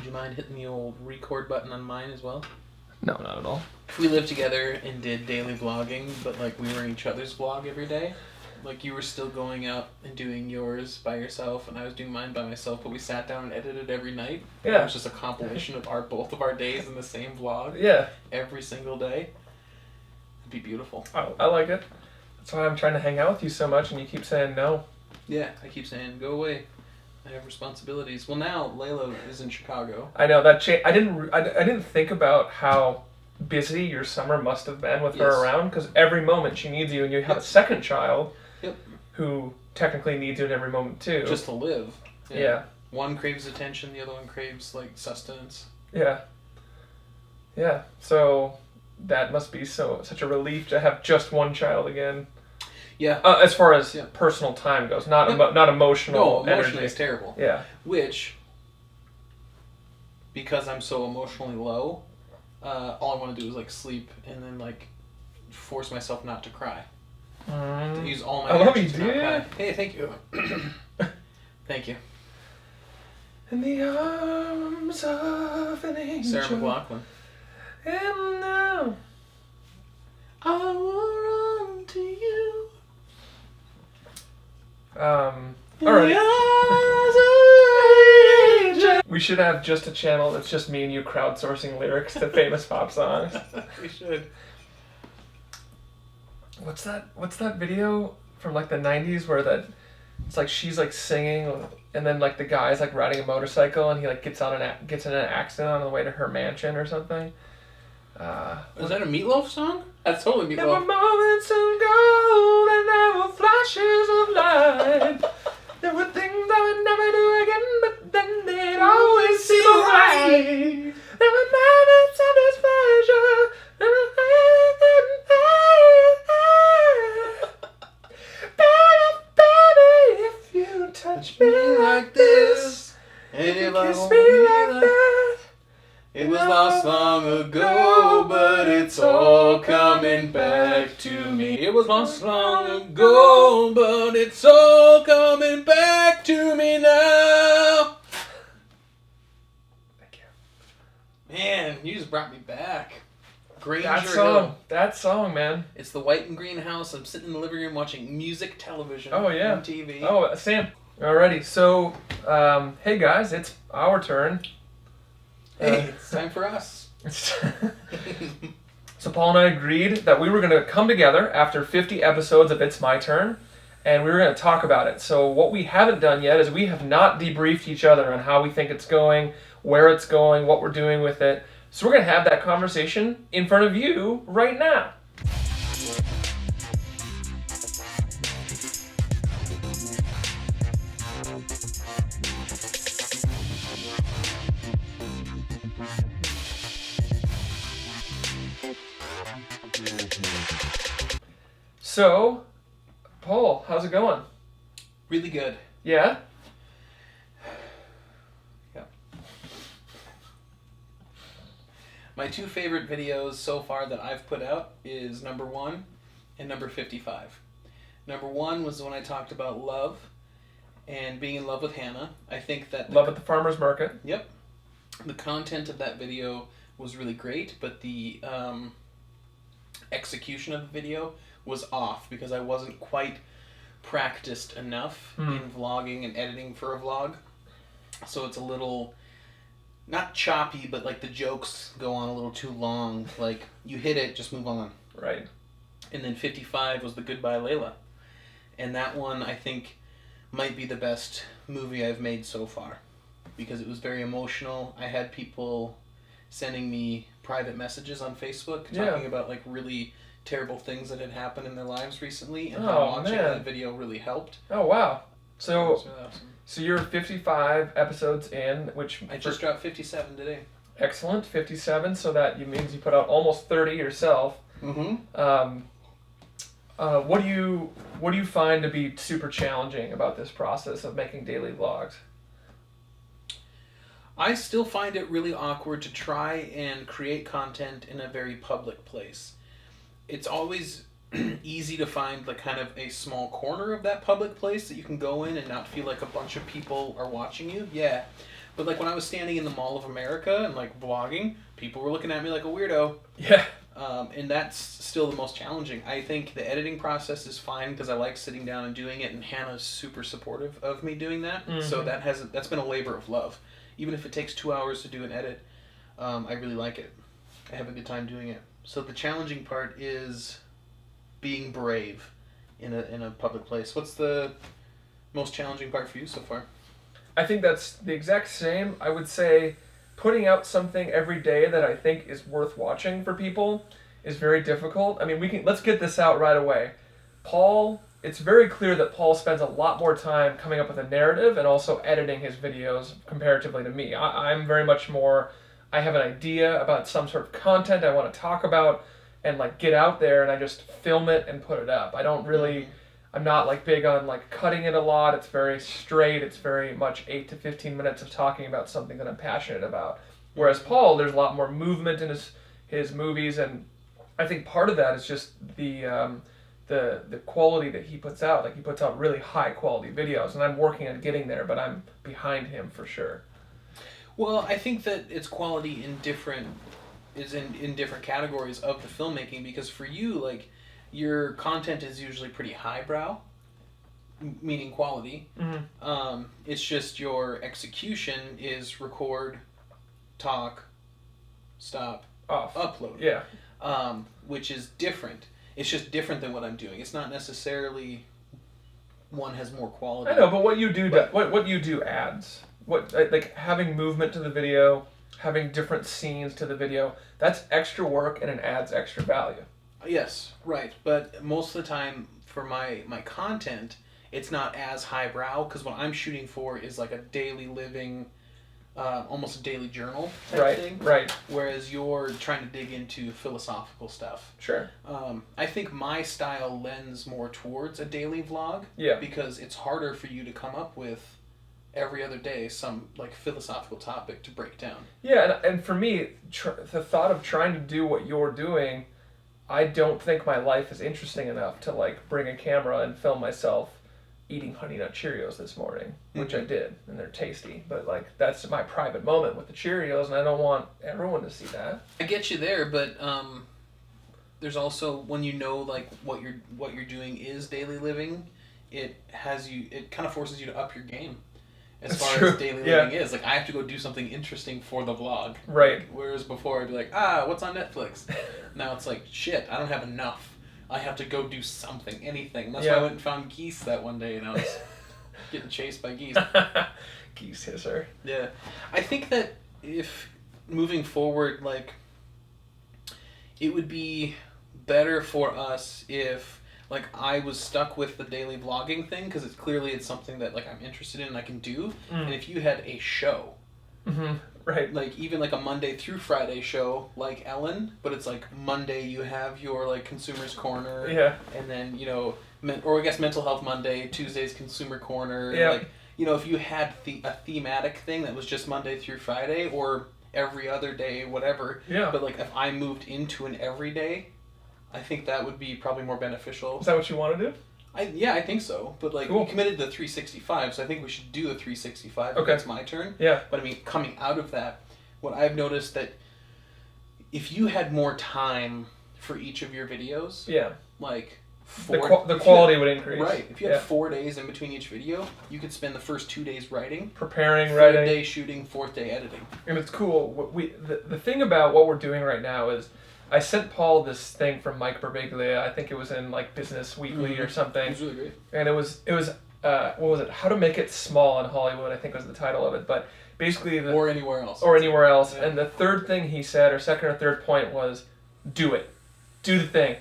you mind hitting the old record button on mine as well? No, not at all. If we lived together and did daily vlogging, but like we were in each other's vlog every day, like you were still going out and doing yours by yourself and I was doing mine by myself, but we sat down and edited every night. Yeah. It was just a compilation of both of our days in the same vlog. Yeah. Every single day. It'd be beautiful. I like it. That's why I'm trying to hang out with you so much and you keep saying no. Yeah, I keep saying, go away. I have responsibilities. Well, now Layla is in Chicago. I know that I didn't think about how busy your summer must have been with her around, because every moment she needs you, and you have a second child who technically needs you at every moment too. Just to live. Yeah. One craves attention, the other one craves like sustenance. Yeah. Yeah. So that must be such a relief to have just one child again. Yeah. As far as personal time goes, not emotional No, emotionally energy. it's terrible. Yeah. Which, because I'm so emotionally low, all I want to do is like sleep and then like force myself not to cry. To use all my energy to not cry. Hey, thank you. Thank you. In the arms of an angel. Sarah McLachlan. And now I will run to you. Alright. We should have just a channel that's just me and you crowdsourcing lyrics to famous pop songs. We should. What's that video from like the 90s where it's like she's like singing and then like the guy's like riding a motorcycle and he like gets in an accident on the way to her mansion or something. Is that a Meatloaf song? That's totally Meatloaf. There were moments of gold and there were flashes of light. There were things I would never do again, but then they'd always seem right. There were moments of displeasure. Baby, if you touch me like this, and if you I kiss hold me you like that. It was lost long ago, but it's all coming back to me. It was lost long ago, but it's all coming back to me now. Thank you. Man, you just brought me back. Granger Hill. That song, man. It's the white and green house. I'm sitting in the living room watching music television Oh, yeah. on TV. Oh, Sam. Alrighty, so, hey guys, it's our turn. Hey, it's time for us. So Paul and I agreed that we were going to come together after 50 episodes of It's My Turn, and we were going to talk about it. So what we haven't done yet is we have not debriefed each other on how we think it's going, where it's going, what we're doing with it. So we're going to have that conversation in front of you right now. So, Paul, how's it going? Really good. Yeah? Yeah. My two favorite videos so far that I've put out is number 1 and number 55. Number 1 was when I talked about love and being in love with Hannah. I think that... Love at the Farmer's Market. Yep. The content of that video was really great, but the execution of the video was off because I wasn't quite practiced enough in vlogging and editing for a vlog. So it's a little, not choppy, but like the jokes go on a little too long. Like, you hit it, just move on. Right. And then 55 was the Goodbye Layla. And that one, I think, might be the best movie I've made so far. Because it was very emotional. I had people sending me private messages on Facebook talking about like really terrible things that had happened in their lives recently, and how watching that video really helped. Oh, wow. So, Really awesome. So you're 55 episodes in, which... I just dropped 57 today. Excellent, 57, so that means you put out almost 30 yourself. Mm-hmm. What do you find to be super challenging about this process of making daily vlogs? I still find it really awkward to try and create content in a very public place. It's always easy to find like kind of a small corner of that public place that you can go in and not feel like a bunch of people are watching you. Yeah. But like when I was standing in the Mall of America and like vlogging, people were looking at me like a weirdo. Yeah. And that's still the most challenging. I think the editing process is fine because I like sitting down and doing it, and Hannah's super supportive of me doing that. So that's been a labor of love. Even if it takes 2 hours to do an edit, I really like it. I have a good time doing it. So the challenging part is being brave in a public place. What's the most challenging part for you so far? I think that's the exact same. I would say putting out something every day that I think is worth watching for people is very difficult. I mean, let's get this out right away. Paul, it's very clear that Paul spends a lot more time coming up with a narrative and also editing his videos comparatively to me. I'm very much more, I have an idea about some sort of content I want to talk about and like get out there, and I just film it and put it up. I don't really, I'm not like big on like cutting it a lot. It's very straight. It's very much 8 to 15 minutes of talking about something that I'm passionate about. Whereas Paul, there's a lot more movement in his movies, and I think part of that is just the quality that he puts out. Like he puts out really high quality videos, and I'm working on getting there, but I'm behind him for sure. Well, I think that its quality in different categories of the filmmaking, because for you, like, your content is usually pretty highbrow, meaning quality. It's just your execution is record, talk, stop, off, upload. Yeah. Which is different. It's just different than what I'm doing. It's not necessarily one has more quality. I know, but what you do, what you do adds. What, like having movement to the video, having different scenes to the video, that's extra work and it adds extra value. Yes, right. But most of the time for my content, it's not as highbrow, because what I'm shooting for is like a daily living, almost a daily journal type thing. Right. Whereas you're trying to dig into philosophical stuff. Sure. I think my style lends more towards a daily vlog. Yeah. Because it's harder for you to come up with every other day some like philosophical topic to break down. Yeah, and for me, the thought of trying to do what you're doing, I don't think my life is interesting enough to like bring a camera and film myself eating Honey Nut Cheerios this morning, which I did, and they're tasty. But like that's my private moment with the Cheerios, and I don't want everyone to see that. I get you there, but there's also, when you know like what you're doing is daily living, it kind of forces you to up your game. As That's far true. as daily living is. Like, I have to go do something interesting for the vlog. Right. Whereas before, I'd be like, what's on Netflix? Now it's like, shit, I don't have enough. I have to go do something, anything. That's why I went and found geese that one day, and I was getting chased by geese. Geese hisser. Yeah. I think that if, moving forward, like, it would be better for us if, like, I was stuck with the daily vlogging thing, because it's something that, like, I'm interested in and I can do. And if you had a show, right, like, even like a Monday through Friday show like Ellen, but it's like Monday you have your like Consumers Corner, and then, you know, or I guess Mental Health Monday, Tuesday's Consumer Corner, like, you know, if you had a thematic thing that was just Monday through Friday or every other day, whatever, but like if I moved into an everyday, I think that would be probably more beneficial. Is that what you want to do? I think so. But like, we committed to the 365, so I think we should do the 365 if it's my turn. Yeah. But I mean, coming out of that, what I've noticed that if you had more time for each of your videos, like the quality would increase. Right. If you had 4 days in between each video, you could spend the first 2 days writing, preparing, third day shooting, fourth day editing. And it's cool. The thing about what we're doing right now is, I sent Paul this thing from Mike Birbiglia. I think it was in like Business Weekly or something. It was really great. And it was what was it? How to Make It Small in Hollywood, I think was the title of it. But basically or anywhere else. Yeah. And the third thing he said, or second or third point, was do it. Do the thing.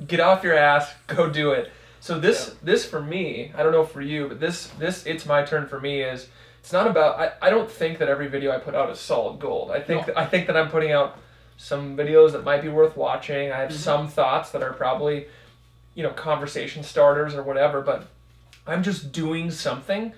Get off your ass, go do it. So this for me, I don't know for you, but this It's My Turn for me is, it's not about, I don't think that every video I put out is solid gold. I think that I'm putting out some videos that might be worth watching. I have some thoughts that are probably, you know, conversation starters or whatever, but I'm just doing something.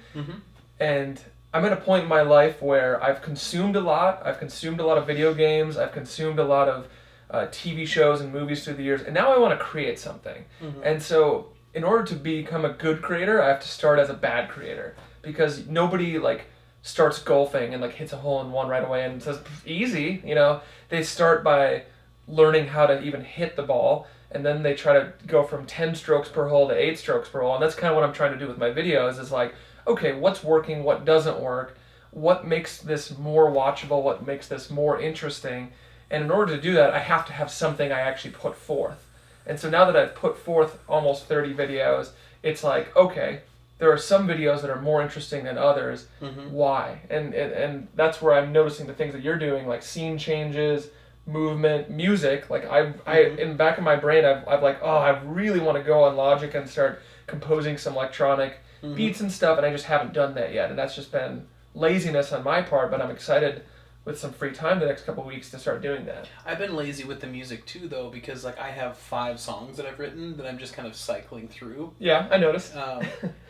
And I'm at a point in my life where I've consumed a lot. I've consumed a lot of video games. I've consumed a lot of TV shows and movies through the years. And now I want to create something. And so in order to become a good creator, I have to start as a bad creator. Because nobody, like, starts golfing and like hits a hole in one right away and says easy, you know. They start by learning how to even hit the ball, and then they try to go from 10 strokes per hole to 8 strokes per hole. And that's kind of what I'm trying to do with my videos, is like, okay, what's working, what doesn't work, what makes this more watchable, what makes this more interesting. And in order to do that, I have to have something I actually put forth. And so now that I've put forth almost 30 videos, it's like, okay, there are some videos that are more interesting than others. Why? And that's where I'm noticing the things that you're doing, like scene changes, movement, music. Like I in back of my brain, I've like, oh, I really want to go on Logic and start composing some electronic beats and stuff, and I just haven't done that yet. And that's just been laziness on my part, but I'm excited with some free time the next couple of weeks to start doing that. I've been lazy with the music too, though, because like I have 5 songs that I've written that I'm just kind of cycling through. Yeah, I noticed.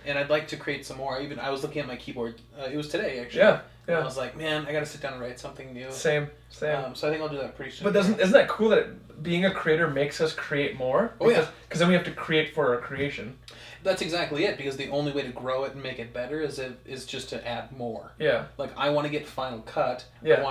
And I'd like to create some more. I was looking at my keyboard. It was today actually. Yeah. And I was like, man, I got to sit down and write something new. Same. So I think I'll do that pretty soon. But isn't that cool that being a creator makes us create more? Because then we have to create for our creation. That's exactly it, because the only way to grow it and make it better is just to add more. Yeah. Like I want to get Final Cut. Yeah.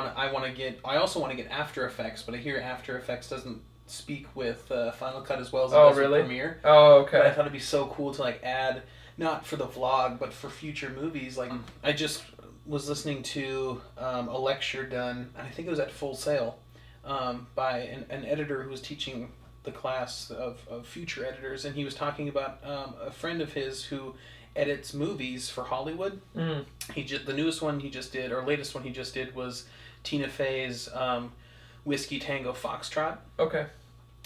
I also want to get After Effects, but I hear After Effects doesn't speak with Final Cut as well as it does with Premiere. Oh, okay. But I thought it'd be so cool to like add, not for the vlog, but for future movies. Like I just was listening to a lecture done, and I think it was at Full Sail, by an editor who was teaching the class of future editors, and he was talking about a friend of his who edits movies for Hollywood. The newest one he just did, or latest one he just did, was Tina Fey's Whiskey Tango Foxtrot. Okay.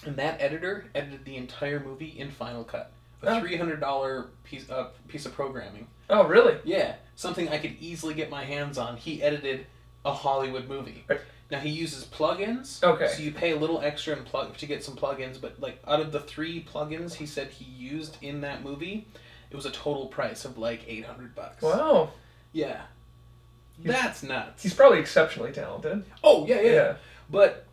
And that editor edited the entire movie in Final Cut. A $300 piece of programming. Oh, really? Yeah. Something I could easily get my hands on. He edited a Hollywood movie. Right. Now he uses plugins. Okay. So you pay a little extra to get some plugins, but like out of the 3 plugins he said he used in that movie, it was a total price of like $800. Wow. Yeah. That's nuts. He's probably exceptionally talented. Oh, yeah. But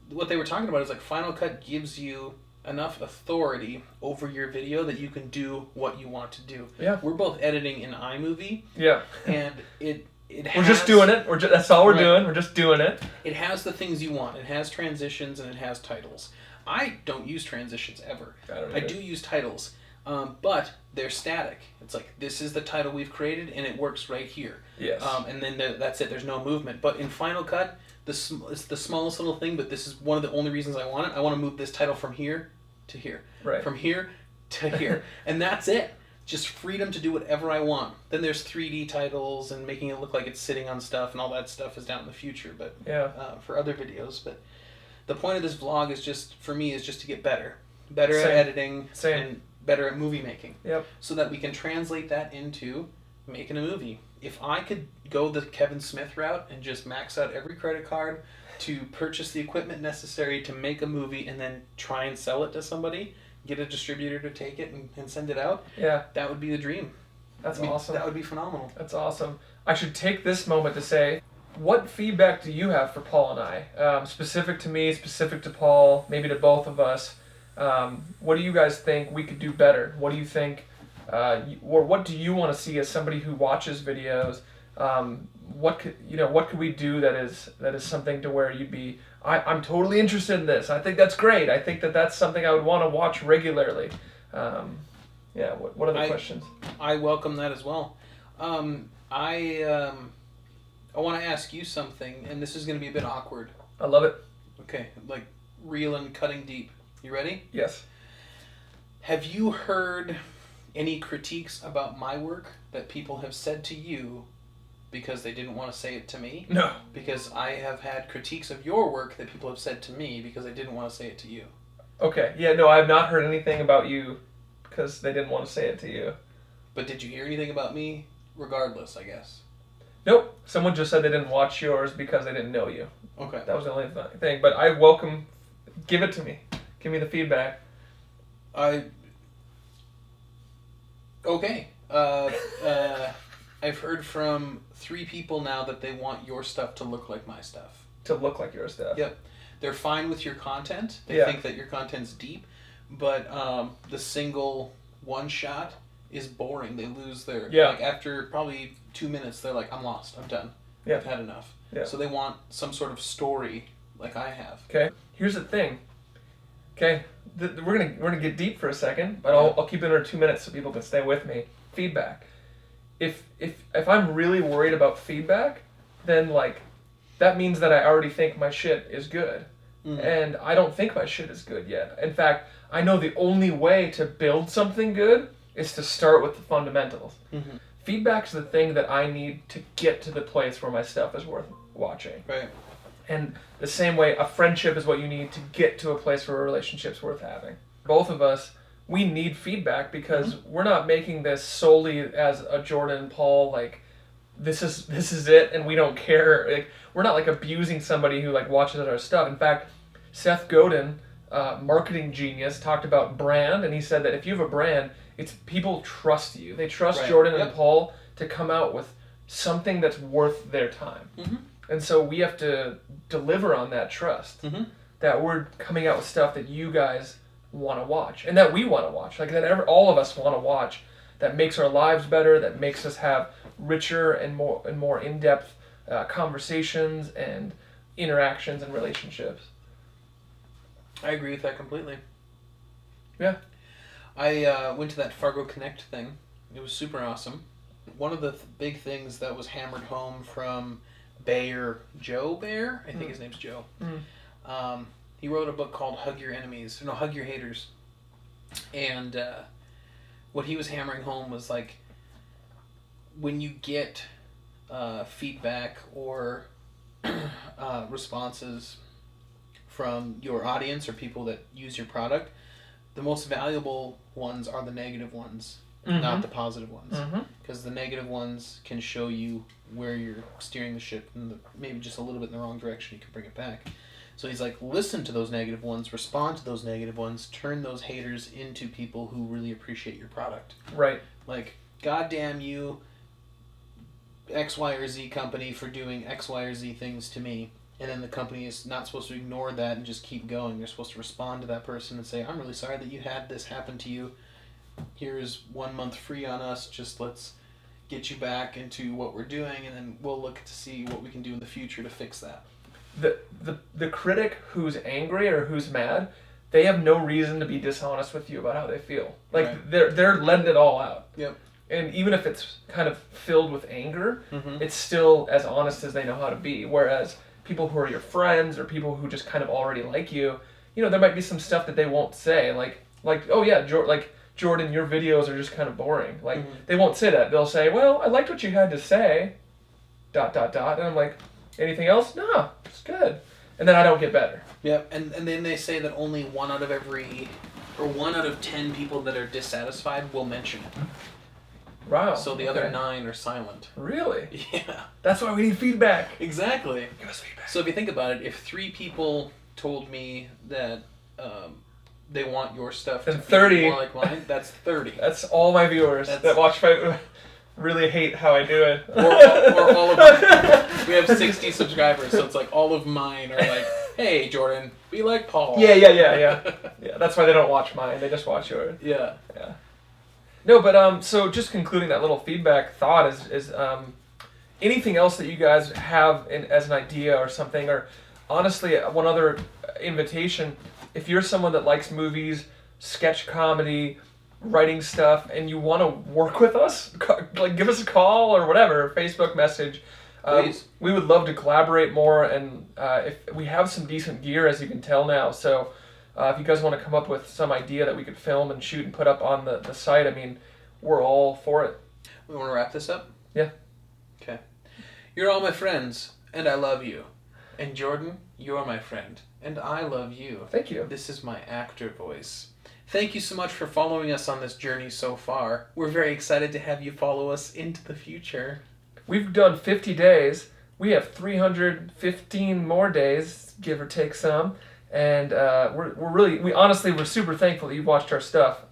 what they were talking about is like Final Cut gives you enough authority over your video that you can do what you want to do. Yeah. We're both editing in iMovie. Yeah. And it has, we're just doing it. That's all we're doing. We're just doing it. It has the things you want. It has transitions and it has titles. I don't use transitions ever. I do use titles, but they're static. It's like, this is the title we've created and it works right here. Yes. And then that's it. There's no movement. But in Final Cut, it's the smallest little thing, but this is one of the only reasons I want it. I want to move this title from here to here. Right. From here to here. And that's it. Just freedom to do whatever I want. Then there's 3D titles and making it look like it's sitting on stuff, and all that stuff is down in the future, but for other videos. But the point of this vlog is just, for me, is just to get better. Better at editing and better at movie making. Yep. So that we can translate that into making a movie. If I could go the Kevin Smith route and just max out every credit card to purchase the equipment necessary to make a movie and then try and sell it to somebody, get a distributor to take it and send it out, that would be the dream. That's awesome. That would be phenomenal. That's awesome. I should take this moment to say, what feedback do you have for Paul and I? Specific to me, specific to Paul, maybe to both of us. What do you guys think we could do better? What do you think, or what do you want to see as somebody who watches videos? What could we do that is something to where you'd be, I'm totally interested in this. I think that's great. I think that's something I would want to watch regularly. What are the questions? I welcome that as well. I want to ask you something, and this is going to be a bit awkward. I love it. Okay, like real and cutting deep. You ready? Yes. Have you heard any critiques about my work that people have said to you because they didn't want to say it to me? No. Because I have had critiques of your work that people have said to me because they didn't want to say it to you. Okay. Yeah, no, I've not heard anything about you because they didn't want to say it to you. But did you hear anything about me regardless, I guess? Nope. Someone just said they didn't watch yours because they didn't know you. Okay. That was the only thing. But I welcome, give it to me. Give me the feedback. Okay. I've heard from 3 people now that they want your stuff to look like my stuff. To look like your stuff. Yep. They're fine with your content. They think that your content's deep, but the single one shot is boring. They lose their Yeah. like after probably 2 minutes. They're like, I'm lost. I'm done. Yeah. I've had enough. Yeah. So they want some sort of story like I have. Okay. Here's the thing. Okay. We're gonna get deep for a second, but Yeah. I'll keep it under 2 minutes so people can stay with me. Feedback. If I'm really worried about feedback, then like that means that I already think my shit is good. And I don't think my shit is good yet. In fact, I know the only way to build something good is to start with the fundamentals. Mm-hmm. Feedback's the thing that I need to get to the place where my stuff is worth watching. Right. And the same way, a friendship is what you need to get to a place where a relationship's worth having. Both of us, we need feedback because we're not making this solely as a Jordan and Paul, like, this is it and we don't care. Like, we're not like abusing somebody who like watches our stuff. In fact, Seth Godin, marketing genius, talked about brand, and he said that if you have a brand, it's people trust you. They trust Right. Jordan Yep. and Paul to come out with something that's worth their time. Mm-hmm. And so we have to deliver on that trust. Mm-hmm. That we're coming out with stuff that you guys want to watch and that we want to watch. Like that all of us want to watch. That makes our lives better. That makes us have richer and more in-depth conversations and interactions and relationships. I agree with that completely. Yeah. I went to that Fargo Connect thing. It was super awesome. One of the big things that was hammered home from Joe Baer, I think his name's Joe. He wrote a book called Hug Your Haters. And what he was hammering home was like, when you get feedback or responses from your audience or people that use your product, the most valuable ones are the negative ones, not the positive ones. Because the negative ones can show you where you're steering the ship and maybe just a little bit in the wrong direction. You can bring it back. So he's like, listen to those negative ones, respond to those negative ones, turn those haters into people who really appreciate your product. Right. Like, goddamn you, X, Y, or Z company for doing X, Y, or Z things to me. And then the company is not supposed to ignore that and just keep going. They're supposed to respond to that person and say, I'm really sorry that you had this happen to you. Here's 1 month free on us. Just let's get you back into what we're doing, and then we'll look to see what we can do in the future to fix that. The critic who's angry or who's mad, they have no reason to be dishonest with you about how they feel. Like, Right. they're letting it all out. Yep. And even if it's kind of filled with anger, it's still as honest as they know how to be. Whereas people who are your friends or people who just kind of already like you, there might be some stuff that they won't say. Like oh yeah, Jordan, your videos are just kind of boring. Like, they won't say that. They'll say, well, I liked what you had to say, ... And I'm like, anything else? No, it's good. And then I don't get better. Yep. And then they say that only 1 out of 10 people that are dissatisfied will mention it. Wow. So the other 9 are silent. Really? Yeah. That's why we need feedback. Exactly. Give us feedback. So if you think about it, if 3 people told me that they want your stuff Then to 30. be more like mine, that's 30. That's all my viewers that watch my... really hate how I do it. or all of mine. We have 60 subscribers, so it's like all of mine are like, hey, Jordan, be like Paul. Yeah. Yeah, that's why they don't watch mine. They just watch yours. Yeah. No, but so just concluding that little feedback thought is anything else that you guys have as an idea or something, or honestly, one other invitation, if you're someone that likes movies, sketch comedy, writing stuff, and you want to work with us, like give us a call or whatever, Facebook message. Please. We would love to collaborate more, and if we have some decent gear, as you can tell now, so if you guys want to come up with some idea that we could film and shoot and put up on the site, I mean, we're all for it. We want to wrap this up? Yeah. Okay. You're all my friends, and I love you. And Jordan, you're my friend, and I love you. Thank you. This is my actor voice. Thank you so much for following us on this journey so far. We're very excited to have you follow us into the future. We've done 50 days. We have 315 more days, give or take some. And we're super thankful that you've watched our stuff.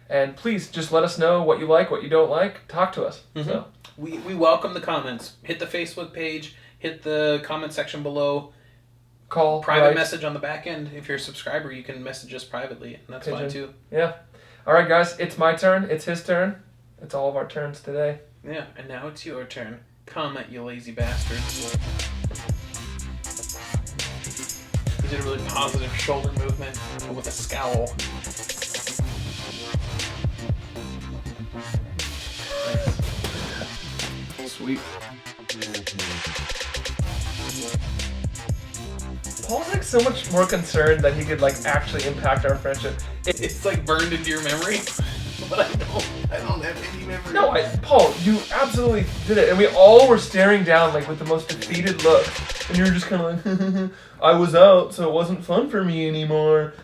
And please just let us know what you like, what you don't like. Talk to us. So. We welcome the comments. Hit the Facebook page. Hit the comment section below. Call. Private message on the back end. If you're a subscriber, you can message us privately. And that's fine too. Yeah. All right, guys. It's my turn. It's his turn. It's all of our turns today. Yeah, and now it's your turn. Comment, you lazy bastards. He did a really positive shoulder movement with a scowl. Nice. Sweet. Paul's like so much more concerned that he could like actually impact our friendship. It's like burned into your memory, but I don't have any memory. No, Paul, you absolutely did it, and we all were staring down like with the most defeated look, and you were just kind of like, I was out, so it wasn't fun for me anymore.